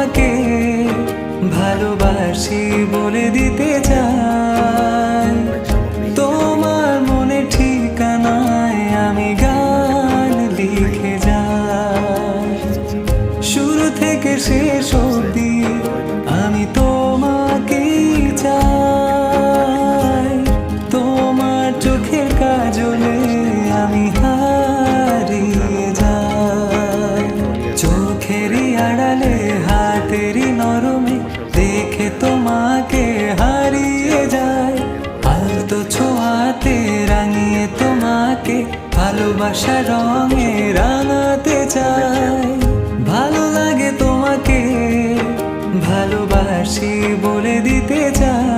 তোমাকে ভালোবাসি বলে দিতে চাই। তোমার মনে ঠিকানায় আমি গান লিখে যাই। শুরু থেকে শেষ অবধি আমি তোমাকেই চাই। তোমার চোখের কাজলে আমি হারিয়ে যাই। চোখেরই আড়ালে হাতেরই নরমে দেখে তোমাকে হারিয়ে যায়। আলতো ছোঁয়াতে রাঙিয়ে তোমাকে ভালোবাসার রঙে রাঙাতে চাই। ভালো লাগে তোমাকে ভালোবাসি বলে দিতে চাই।